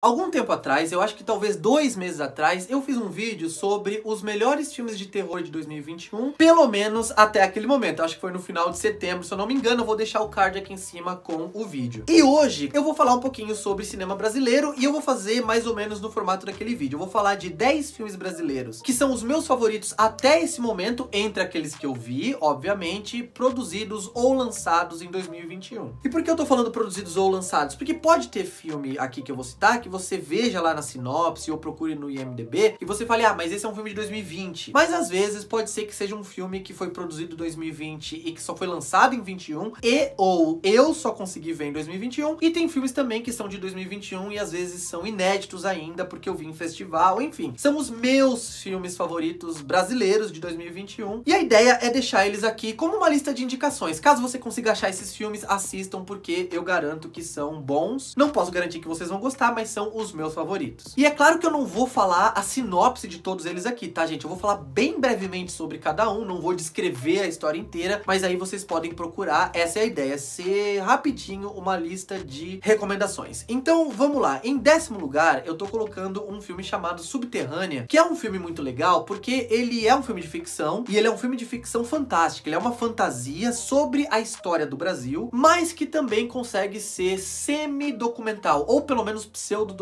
Algum tempo atrás, eu acho que talvez 2 meses atrás, eu fiz um vídeo sobre os melhores filmes de terror de 2021, pelo menos até aquele momento. Eu acho que foi no final de setembro, se eu não me engano. Eu vou deixar o card aqui em cima com o vídeo. E hoje eu vou falar um pouquinho sobre cinema brasileiro e eu vou fazer mais ou menos no formato daquele vídeo. Eu vou falar de 10 filmes brasileiros que são os meus favoritos até esse momento, entre aqueles que eu vi, obviamente, produzidos ou lançados em 2021. E por que eu tô falando produzidos ou lançados? Porque pode ter filme aqui que eu vou citar que você veja lá na sinopse ou procure no IMDb e você fale, ah, mas esse é um filme de 2020. Mas às vezes pode ser que seja um filme que foi produzido em 2020 e que só foi lançado em 21 ou eu só consegui ver em 2021. E tem filmes também que são de 2021 e às vezes são inéditos ainda porque eu vi em festival, enfim. São os meus filmes favoritos brasileiros de 2021 e a ideia é deixar eles aqui como uma lista de indicações. Caso você consiga achar esses filmes, assistam porque eu garanto que são bons. Não posso garantir que vocês vão gostar, mas são os meus favoritos. E é claro que eu não vou falar a sinopse de todos eles aqui, tá, gente? Eu vou falar bem brevemente sobre cada um, não vou descrever a história inteira, mas aí vocês podem procurar. Essa é a ideia, ser rapidinho uma lista de recomendações. Então, vamos lá. Em 10º lugar, eu tô colocando um filme chamado Subterrânea, que é um filme muito legal, porque ele é um filme de ficção, e ele é um filme de ficção fantástica. Ele é uma fantasia sobre a história do Brasil, mas que também consegue ser semi-documental, ou pelo menos pseudo-documental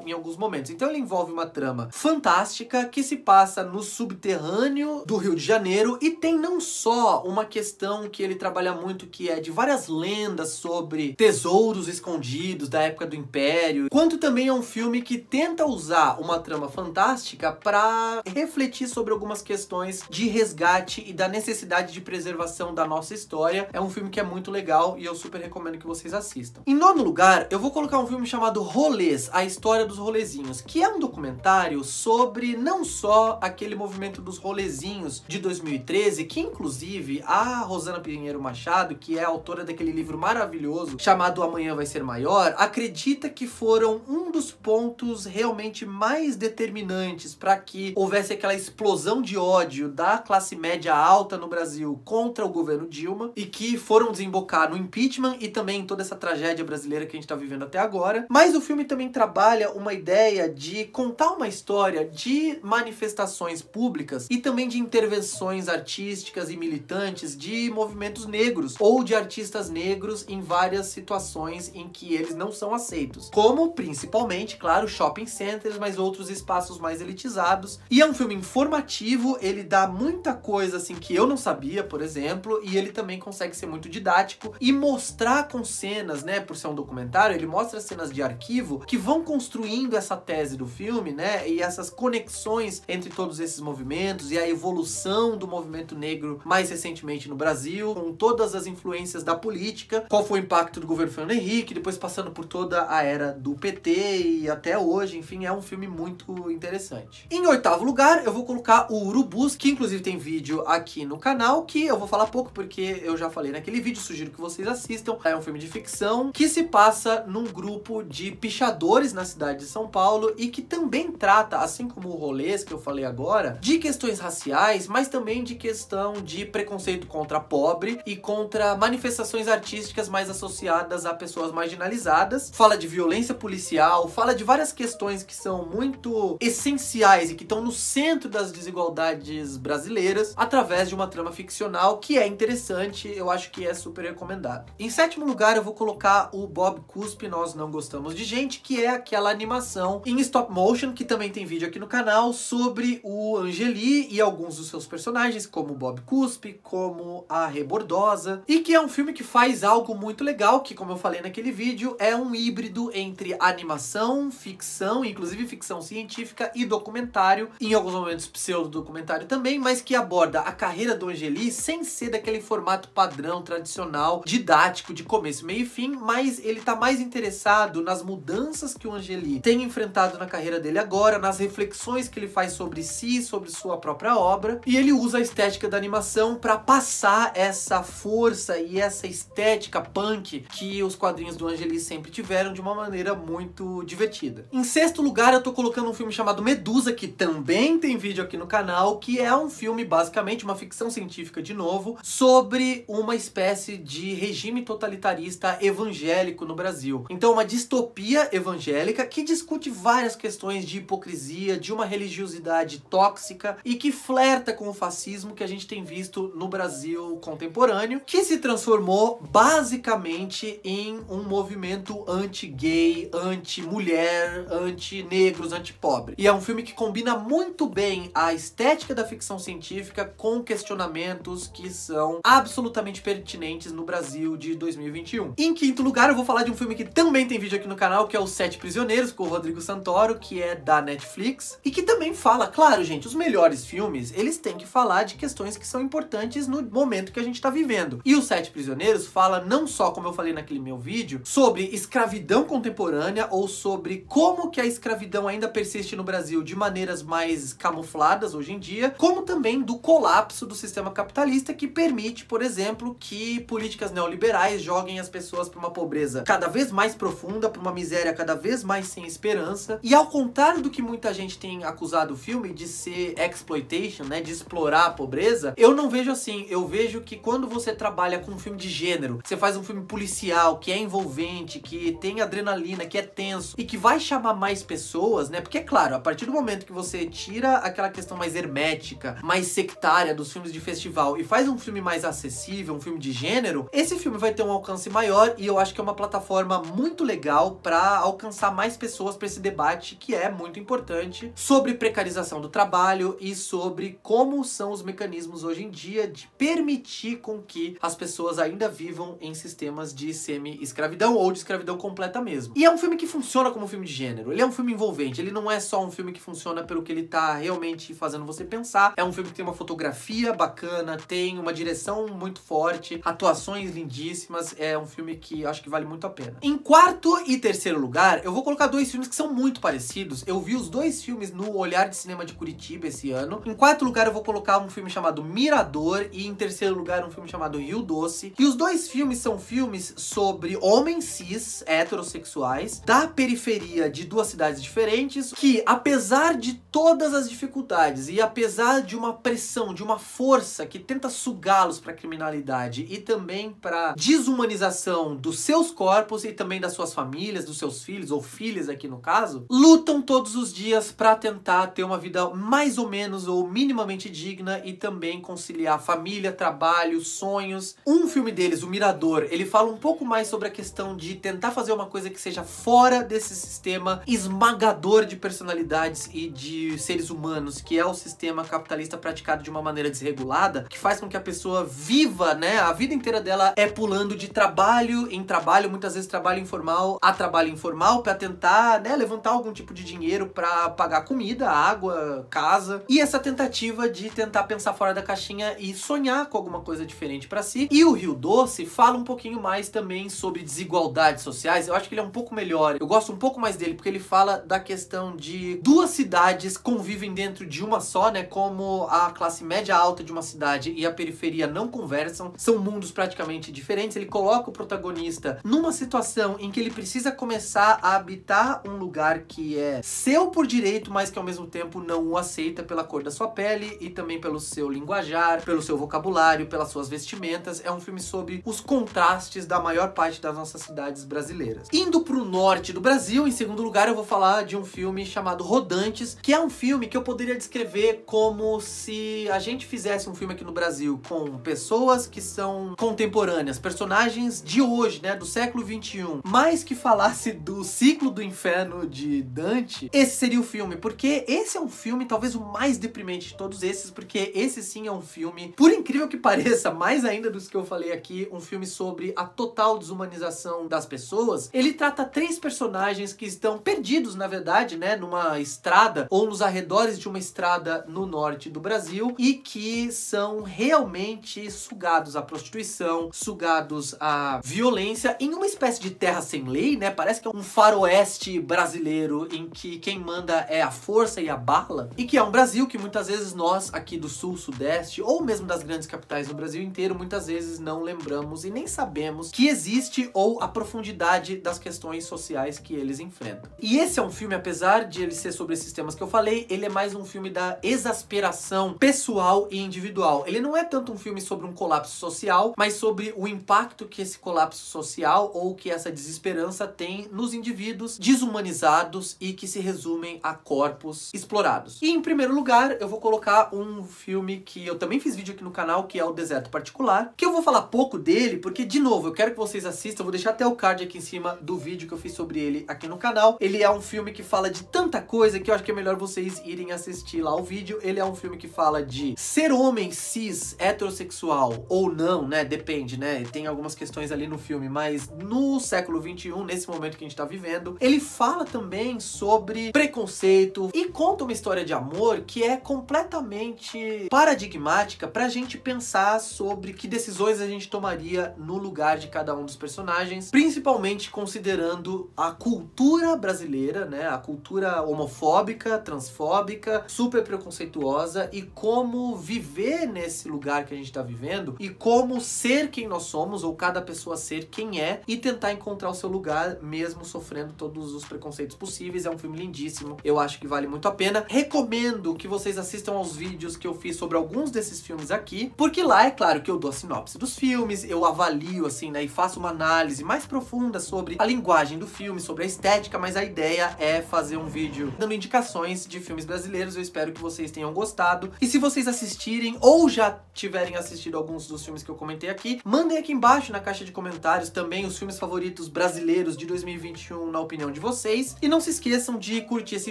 em alguns momentos. Então ele envolve uma trama fantástica que se passa no subterrâneo do Rio de Janeiro e tem não só uma questão que ele trabalha muito, que é de várias lendas sobre tesouros escondidos da época do Império, quanto também é um filme que tenta usar uma trama fantástica para refletir sobre algumas questões de resgate e da necessidade de preservação da nossa história. É um filme que é muito legal e eu super recomendo que vocês assistam. Em 9º lugar, eu vou colocar um filme chamado Rolês, a história dos rolezinhos, que é um documentário sobre não só aquele movimento dos rolezinhos de 2013, que inclusive a Rosana Pinheiro Machado, que é a autora daquele livro maravilhoso chamado Amanhã Vai Ser Maior, acredita que foram um dos pontos realmente mais determinantes para que houvesse aquela explosão de ódio da classe média alta no Brasil contra o governo Dilma e que foram desembocar no impeachment e também em toda essa tragédia brasileira que a gente tá vivendo até agora. Mas o filme também trabalha uma ideia de contar uma história de manifestações públicas e também de intervenções artísticas e militantes de movimentos negros ou de artistas negros em várias situações em que eles não são aceitos, como principalmente, claro, shopping centers, mas outros espaços mais elitizados. E é um filme informativo, ele dá muita coisa assim que eu não sabia, por exemplo, e ele também consegue ser muito didático e mostrar com cenas, né, por ser um documentário, ele mostra cenas de arquivo que vão construindo essa tese do filme, né, e essas conexões entre todos esses movimentos e a evolução do movimento negro mais recentemente no Brasil, com todas as influências da política, qual foi o impacto do governo Fernando Henrique, depois passando por toda a era do PT e até hoje, enfim, é um filme muito interessante. Em 8º lugar, eu vou colocar o Urubus, que inclusive tem vídeo aqui no canal, que eu vou falar pouco porque eu já falei naquele vídeo, sugiro que vocês assistam. É um filme de ficção que se passa num grupo de pichadores na cidade de São Paulo e que também trata, assim como o Rolês que eu falei agora, de questões raciais, mas também de questão de preconceito contra pobre e contra manifestações artísticas mais associadas a pessoas marginalizadas. Fala de violência policial, fala de várias questões que são muito essenciais e que estão no centro das desigualdades brasileiras através de uma trama ficcional que é interessante, eu acho que é super recomendado. Em 7º lugar, eu vou colocar o Bob Cuspe, Nós Não Gostamos de Gente, que é aquela animação em stop motion, que também tem vídeo aqui no canal, sobre o Angeli e alguns dos seus personagens, como o Bob Cuspe, como a Rebordosa, e que é um filme que faz algo muito legal, que, como eu falei naquele vídeo, é um híbrido entre animação, ficção, inclusive ficção científica e documentário, em alguns momentos pseudo-documentário também, mas que aborda a carreira do Angeli sem ser daquele formato padrão, tradicional, didático, de começo, meio e fim, mas ele tá mais interessado nas mudanças que o Angeli tem enfrentado na carreira dele agora, nas reflexões que ele faz sobre si, sobre sua própria obra, e ele usa a estética da animação para passar essa força e essa estética punk que os quadrinhos do Angeli sempre tiveram de uma maneira muito divertida. Em 6º lugar, eu tô colocando um filme chamado Medusa, que também tem vídeo aqui no canal, que é um filme, basicamente, uma ficção científica de novo, sobre uma espécie de regime totalitarista evangélico no Brasil. Então, uma distopia evangélica evangélica que discute várias questões de hipocrisia, de uma religiosidade tóxica e que flerta com o fascismo que a gente tem visto no Brasil contemporâneo, que se transformou basicamente em um movimento anti-gay, anti-mulher, anti-negros, anti-pobre. E é um filme que combina muito bem a estética da ficção científica com questionamentos que são absolutamente pertinentes no Brasil de 2021. Em quinto lugar, eu vou falar de um filme que também tem vídeo aqui no canal, que é Os Sete Prisioneiros, com o Rodrigo Santoro, que é da Netflix, e que também fala, claro, gente, os melhores filmes, eles têm que falar de questões que são importantes no momento que a gente tá vivendo. E Os Sete Prisioneiros fala não só, como eu falei naquele meu vídeo, sobre escravidão contemporânea ou sobre como que a escravidão ainda persiste no Brasil de maneiras mais camufladas hoje em dia, como também do colapso do sistema capitalista que permite, por exemplo, que políticas neoliberais joguem as pessoas para uma pobreza cada vez mais profunda, para uma miséria cada vez mais sem esperança. E ao contrário do que muita gente tem acusado o filme de ser exploitation, né, de explorar a pobreza, eu não vejo assim. Eu vejo que quando você trabalha com um filme de gênero, você faz um filme policial, que é envolvente, que tem adrenalina, que é tenso e que vai chamar mais pessoas, né? Porque, é claro, a partir do momento que você tira aquela questão mais hermética, mais sectária dos filmes de festival e faz um filme mais acessível, um filme de gênero, esse filme vai ter um alcance maior e eu acho que é uma plataforma muito legal para alcançar mais pessoas para esse debate que é muito importante sobre precarização do trabalho e sobre como são os mecanismos hoje em dia de permitir com que as pessoas ainda vivam em sistemas de semi-escravidão ou de escravidão completa mesmo. E é um filme que funciona como um filme de gênero. Ele é um filme envolvente, ele não é só um filme que funciona pelo que ele tá realmente fazendo você pensar. É um filme que tem uma fotografia bacana, tem uma direção muito forte, atuações lindíssimas. É um filme que acho que vale muito a pena. Em quarto e terceiro lugar, eu vou colocar dois filmes que são muito parecidos. Eu vi os dois filmes no Olhar de Cinema de Curitiba esse ano. Em quarto lugar, eu vou colocar um filme chamado Mirador e em terceiro lugar, um filme chamado Rio Doce. E os dois filmes são filmes sobre homens cis, heterossexuais, da periferia de duas cidades diferentes, que apesar de todas as dificuldades e apesar de uma pressão, de uma força que tenta sugá-los para a criminalidade e também para desumanização dos seus corpos e também das suas famílias, dos seus filhos ou filhas aqui no caso, lutam todos os dias para tentar ter uma vida mais ou menos ou minimamente digna e também conciliar família, trabalho, sonhos. Um filme deles, O Mirador, ele fala um pouco mais sobre a questão de tentar fazer uma coisa que seja fora desse sistema esmagador de personalidades e de seres humanos, que é o sistema capitalista praticado de uma maneira desregulada, que faz com que a pessoa viva, né, a vida inteira dela é pulando de trabalho em trabalho, muitas vezes trabalho informal a trabalho informal, para tentar, né, levantar algum tipo de dinheiro para pagar comida, água, casa, e essa tentativa de tentar pensar fora da caixinha e sonhar com alguma coisa diferente para si. E o Rio Doce fala um pouquinho mais também sobre desigualdades sociais. Eu acho que ele é um pouco melhor, eu gosto um pouco mais dele, porque ele fala da questão de duas cidades convivem dentro de uma só, né, como a classe média alta de uma cidade e a periferia não conversam, são mundos praticamente diferentes. Ele coloca o protagonista numa situação em que ele precisa começar a habitar um lugar que é seu por direito, mas que ao mesmo tempo não o aceita pela cor da sua pele e também pelo seu linguajar, pelo seu vocabulário, pelas suas vestimentas. É um filme sobre os contrastes da maior parte das nossas cidades brasileiras. Indo pro norte do Brasil, em segundo lugar, eu vou falar de um filme chamado Rodantes, que é um filme que eu poderia descrever como se a gente fizesse um filme aqui no Brasil com pessoas que são contemporâneas, personagens de hoje, né, do século XXI, mas que falasse do ciclo do inferno de Dante. Esse seria o filme, porque esse é um filme talvez o mais deprimente de todos esses, porque esse sim é um filme, por incrível que pareça, mais ainda dos que eu falei aqui, um filme sobre a total desumanização das pessoas. Ele trata três personagens que estão perdidos, na verdade, né, numa estrada ou nos arredores de uma estrada no norte do Brasil e que são realmente sugados à prostituição, sugados à violência em uma espécie de terra sem lei, né? Parece que é um faroeste brasileiro em que quem manda é a força e a bala, e que é um Brasil que muitas vezes nós aqui do sul, sudeste ou mesmo das grandes capitais do Brasil inteiro muitas vezes não lembramos e nem sabemos que existe ou a profundidade das questões sociais que eles enfrentam. E esse é um filme, apesar de ele ser sobre esses temas que eu falei, ele é mais um filme da exasperação pessoal e individual. Ele não é tanto um filme sobre um colapso social, mas sobre o impacto que esse colapso social ou que essa desesperança tem nos indivíduos desumanizados e que se resumem a corpos explorados. E em primeiro lugar, eu vou colocar um filme que eu também fiz vídeo aqui no canal, que é O Deserto Particular, que eu vou falar pouco dele, porque, de novo, eu quero que vocês assistam, eu vou deixar até o card aqui em cima do vídeo que eu fiz sobre ele aqui no canal. Ele é um filme que fala de tanta coisa que eu acho que é melhor vocês irem assistir lá o vídeo. Ele é um filme que fala de ser homem cis, heterossexual ou não, né? Depende, né? Tem algumas questões ali no filme, mas no século XXI, nesse momento que a gente tá vivendo, ele fala também sobre preconceito e conta uma história de amor que é completamente paradigmática pra gente pensar sobre que decisões a gente tomaria no lugar de cada um dos personagens, principalmente considerando a cultura brasileira, né? A cultura homofóbica, transfóbica, super preconceituosa, e como viver nesse lugar que a gente tá vivendo e como ser quem nós somos, ou cada pessoa ser quem é, e tentar encontrar o seu lugar mesmo sofrendo todos os preconceitos possíveis. É um filme lindíssimo, eu acho que vale muito a pena. Recomendo que vocês assistam aos vídeos que eu fiz sobre alguns desses filmes aqui, porque lá é claro que eu dou a sinopse dos filmes, eu avalio assim, né, e faço uma análise mais profunda sobre a linguagem do filme, sobre a estética, mas a ideia é fazer um vídeo dando indicações de filmes brasileiros. Eu espero que vocês tenham gostado, e se vocês assistirem ou já tiverem assistido alguns dos filmes que eu comentei aqui, mandem aqui embaixo na caixa de comentários também os filmes favoritos brasileiros de 2021 na opinião de vocês, e não se esqueçam de curtir esse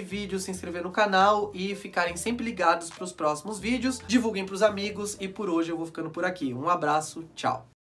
vídeo, se inscrever no canal e ficarem sempre ligados para os próximos vídeos. Divulguem para os amigos, e por hoje eu vou ficando por aqui. Um abraço, tchau!